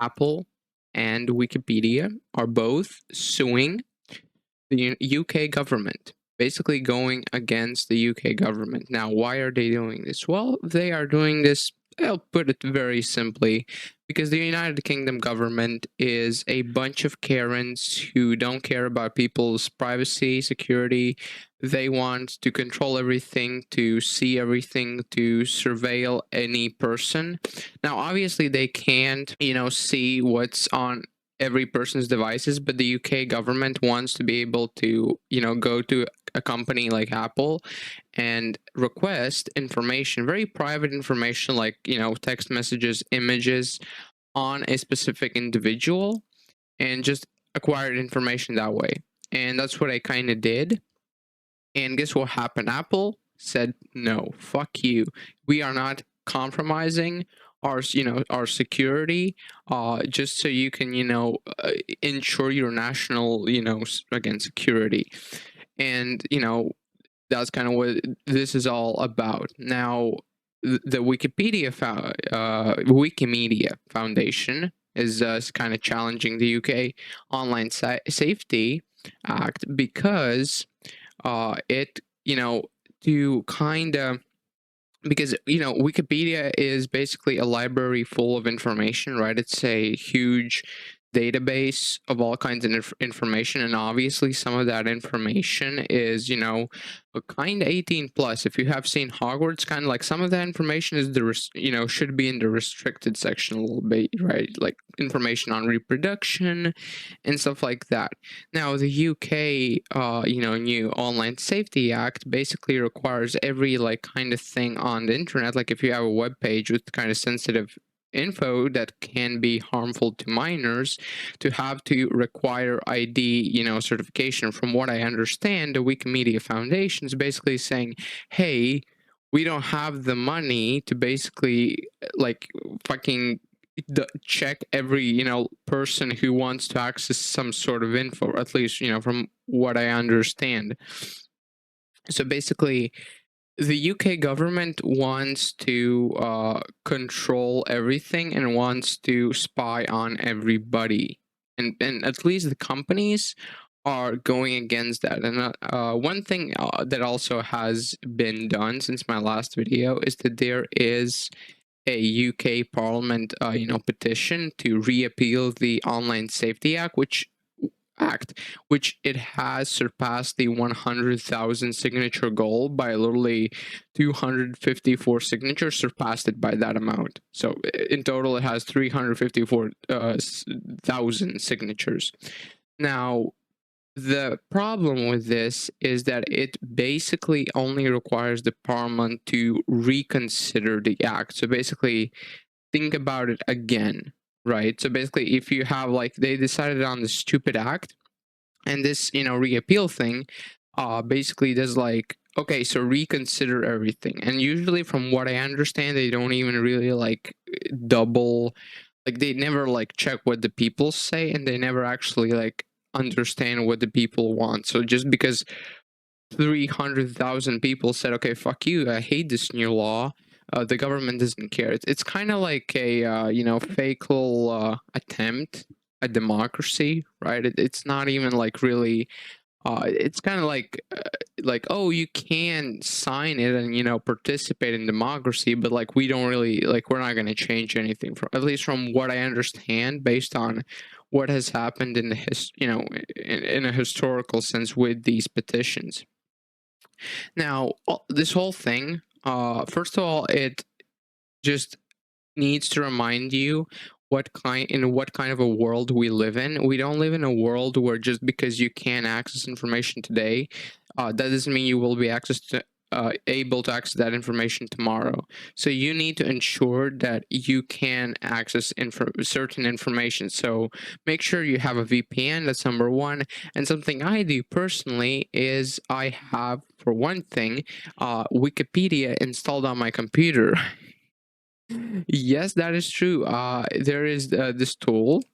Apple and Wikipedia are both suing the UK government, basically going against the UK government. Now, why are they doing this? Well, they are doing this, I'll put it very simply, because the United Kingdom government is a bunch of Karens who don't care about people's privacy, security. They want to control everything, to see everything, to surveil any person. Now, obviously, they can't, see what's on every person's devices, but the UK government wants to be able to, go to a company like Apple and request information, very private information, like, text messages, images on a specific individual, and just acquired information that way. And that's what I kind of did. And guess what happened? Apple said, no, fuck you. We are not compromising our security just so you can ensure your national again security. And that's kind of what this is all about. Now the Wikimedia Foundation is kind of challenging the UK Online Safety Act because it to kind of, because Wikipedia is basically a library full of information, right? It's a huge database of all kinds of information, and obviously some of that information is kind of 18 plus. If you have seen Hogwarts, kind of like some of that information is should be in the restricted section a little bit, right? Like information on reproduction and stuff like that. Now the UK new Online Safety Act basically requires every kind of thing on the internet, like if you have a web page with kind of sensitive info that can be harmful to minors, to have to require ID certification. From what I understand, the Wikimedia Foundation is basically saying, hey, we don't have the money to basically fucking check every person who wants to access some sort of info, at least from what I understand. So basically the UK government wants to control everything and wants to spy on everybody, and at least the companies are going against that. And one thing that also has been done since my last video is that there is a UK Parliament petition to repeal the Online Safety Act, which it has surpassed the 100,000 signature goal by literally 254 surpassed it by that amount. So in total, it has 354,000 signatures. Now, the problem with this is that it basically only requires the Parliament to reconsider the act. So basically, think about it again. Right. So basically, if you have they decided on the stupid act, and this reappeal thing basically does okay, so reconsider everything. And usually, from what I understand, they don't even really double, they never check what the people say, and they never actually understand what the people want. So just because 300,000 people said, okay, fuck you, I hate this new law, the government doesn't care. It's kind of like a fake little attempt at democracy, right? It's not even really it's kind of oh, you can sign it and participate in democracy, but we don't really we're not going to change anything, from at least from what I understand, based on what has happened in the in a historical sense with these petitions. Now this whole thing, first of all, it just needs to remind you what kind of a world we live in. We don't live in a world where just because you can access information today, that doesn't mean you will be able to access that information tomorrow. So you need to ensure that you can access certain information. So make sure you have a VPN. That's number one. And something I do personally is I have, for one thing, Wikipedia installed on my computer. Yes, that is true. There is this tool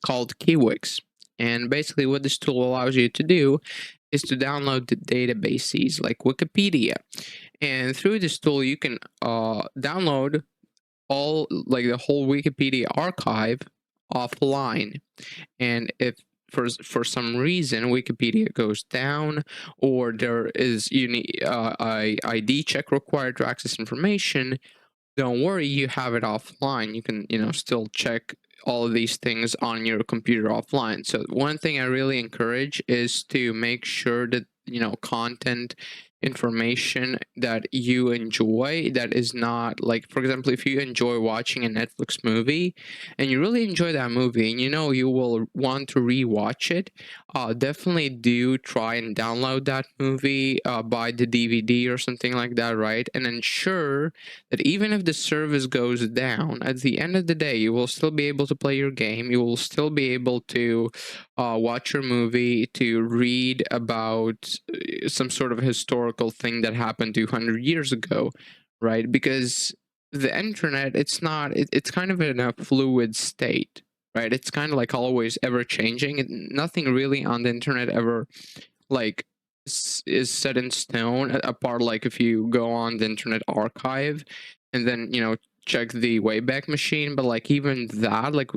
called Kiwix, and basically what this tool allows you to do is to download the databases like Wikipedia, and through this tool you can download all the whole Wikipedia archive offline. And if for some reason Wikipedia goes down, or there is a ID check required to access information, don't worry, you have it offline. You can, still check all of these things on your computer offline. So one thing I really encourage is to make sure that, content information that you enjoy, that is not like, for example, if you enjoy watching a Netflix movie and you really enjoy that movie and you will want to rewatch it, definitely do try and download that movie, buy the DVD or something like that, right? And ensure that even if the service goes down, at the end of the day, you will still be able to play your game. You will still be able to watch your movie, to read about some sort of historical thing that happened 200 years ago, right? Because the internet, it's kind of in a fluid state, right? It's kind of like always ever changing. Nothing really on the internet ever like is set in stone, apart like if you go on the Internet Archive and then check the Wayback Machine. But like even that, like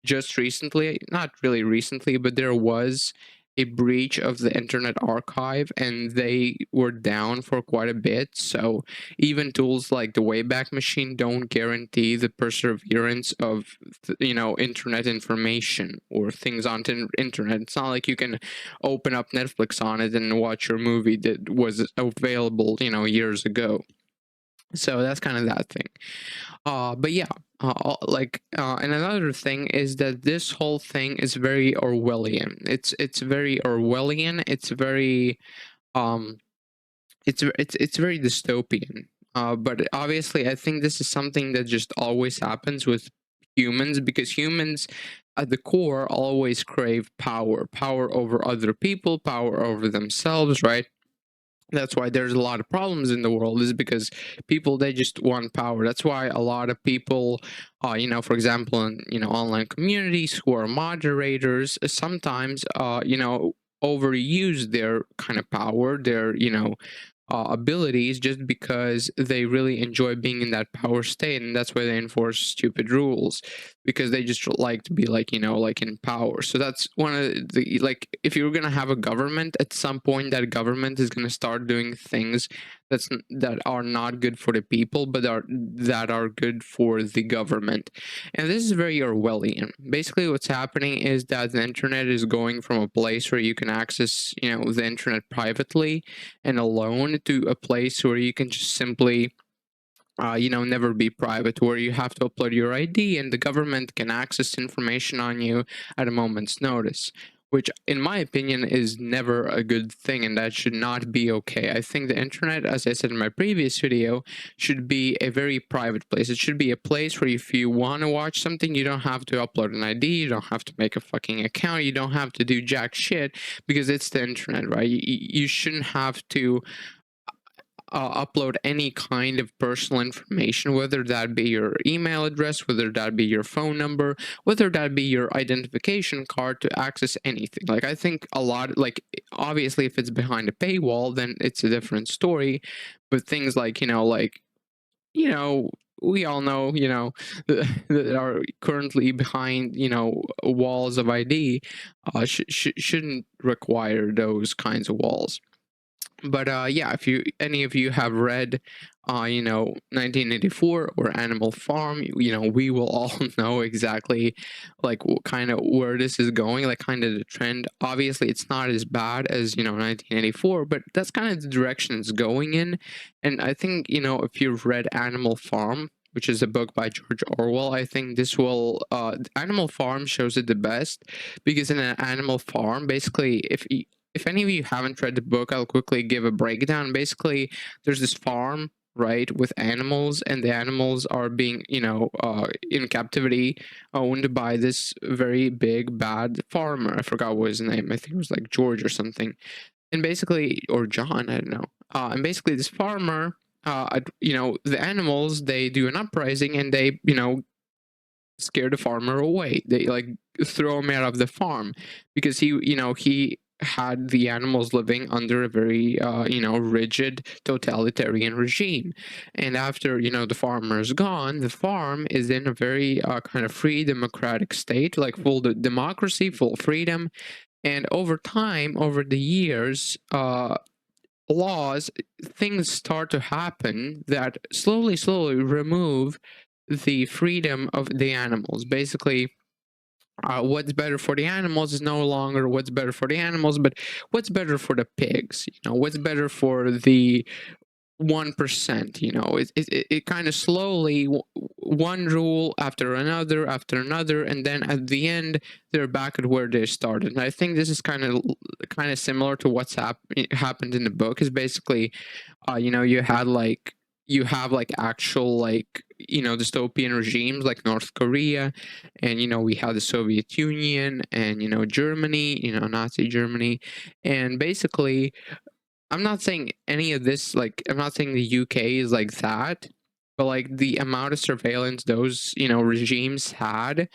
just recently, not really recently, but there was a breach of the Internet Archive and they were down for quite a bit. So even tools like the Wayback Machine don't guarantee the perseverance of internet information or things on the internet. It's not like you can open up Netflix on it and watch your movie that was available years ago. So that's kind of that thing. But yeah, and another thing is that this whole thing is very Orwellian. It's very Orwellian. It's very um, it's very dystopian. But obviously, I think this is something that just always happens with humans, because humans at the core always crave power over other people, power over themselves, right? That's why there's a lot of problems in the world, is because people, they just want power. That's why a lot of people, for example, in online communities who are moderators, sometimes overuse their kind of power, their abilities, just because they really enjoy being in that power state, and that's why they enforce stupid rules, because they just like to be like in power. So that's one of the, like, if you're gonna have a government, at some point that government is gonna start doing things that are not good for the people, but that are good for the government. And this is very Orwellian. Basically what's happening is that the internet is going from a place where you can access the internet privately and alone, to a place where you can just simply never be private, where you have to upload your ID and the government can access information on you at a moment's notice, which in my opinion is never a good thing, and that should not be okay. I think the internet, as I said in my previous video, should be a very private place. It should be a place where if you want to watch something, you don't have to upload an ID, you don't have to make a fucking account, you don't have to do jack shit, because it's the internet, right? You shouldn't have to upload any kind of personal information, whether that be your email address, whether that be your phone number, whether that be your identification card, to access anything. Like, I think a lot, like, obviously if it's behind a paywall, then it's a different story. But things like we all know that are currently behind walls of ID shouldn't require those kinds of walls. But yeah, if any of you have read 1984 or Animal Farm, we will all know exactly like what kind of where this is going, like kind of the trend. Obviously it's not as bad as 1984, but that's kind of the direction it's going in. And I think if you've read Animal Farm, which is a book by George Orwell, I think this will Animal Farm shows it the best, because in an Animal Farm, basically, if any of you haven't read the book, I'll quickly give a breakdown. Basically, there's this farm, right, with animals, and the animals are being, in captivity, owned by this very big bad farmer. I forgot what his name. I think it was like George or something. And basically, or John, I don't know. And basically, this farmer, the animals, they do an uprising and they, scare the farmer away. They like throw him out of the farm, because he had the animals living under a very rigid totalitarian regime. And after the farmer is gone, the farm is in a very kind of free democratic state, like full democracy, full freedom. And over time, over the years, laws, things start to happen that slowly remove the freedom of the animals. Basically, what's better for the animals is no longer what's better for the animals, but what's better for the pigs. What's better for the 1%. It kind of slowly, one rule after another, and then at the end they're back at where they started. And I think this is kind of similar to what's happened in the book. Is basically you have like actual dystopian regimes like North Korea, and we have the Soviet Union, and Germany, Nazi Germany. And basically, I'm not saying any of this, like, I'm not saying the UK is like that, but like the amount of surveillance those, regimes had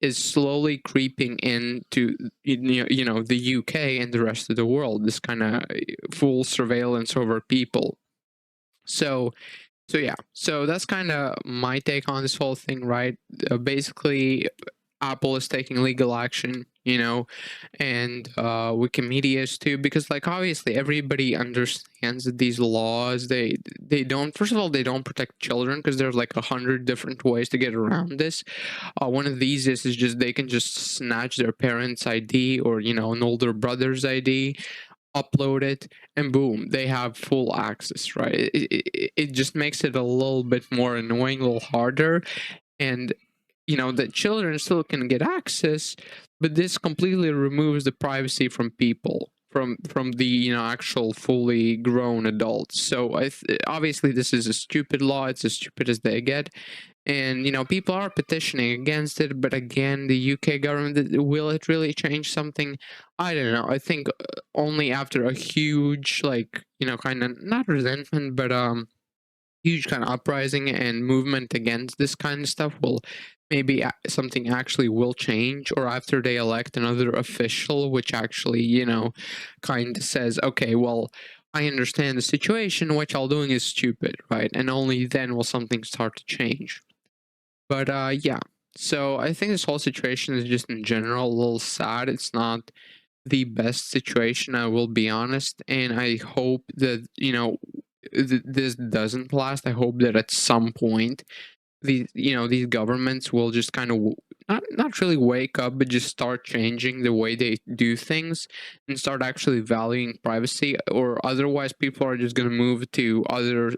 is slowly creeping into, the UK and the rest of the world, this kind of full surveillance over people. So yeah, so that's kind of my take on this whole thing, right? Basically, Apple is taking legal action, and Wikimedia is too, because like obviously everybody understands that these laws, they don't, first of all, they don't protect children, because there's like 100 different ways to get around this. One of these is just they can just snatch their parents' ID, or an older brother's ID, upload it, and boom, they have full access, right? It just makes it a little bit more annoying, a little harder. And the children still can get access, but this completely removes the privacy from people, from the actual fully grown adults. So obviously this is a stupid law. It's as stupid as they get. And people are petitioning against it, but again, the UK government, will it really change something? I don't know. I think only after a huge, like, kind of not resentment, but huge kind of uprising and movement against this kind of stuff, will maybe something actually will change, or after they elect another official which actually kind of says, okay, well, I understand the situation, what y'all doing is stupid, right? And only then will something start to change. But yeah, so I think this whole situation is just in general a little sad. It's not the best situation, I will be honest, and I hope that this doesn't last. I hope that at some point these governments will just kind of not really wake up, but just start changing the way they do things, and start actually valuing privacy. Or otherwise, people are just going to move to other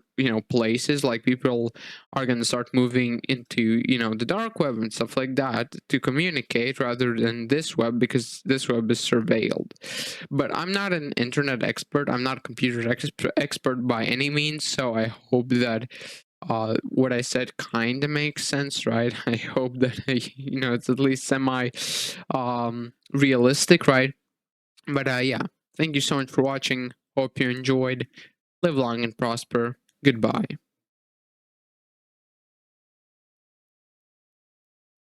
places. Like, people are going to start moving into the dark web and stuff like that to communicate, rather than this web, because this web is surveilled. But I'm not an internet expert, I'm not a computer expert by any means, so I hope that what I said kind of makes sense, right? I hope that it's at least semi realistic, right? But yeah, thank you so much for watching. Hope you enjoyed. Live long and prosper. Goodbye.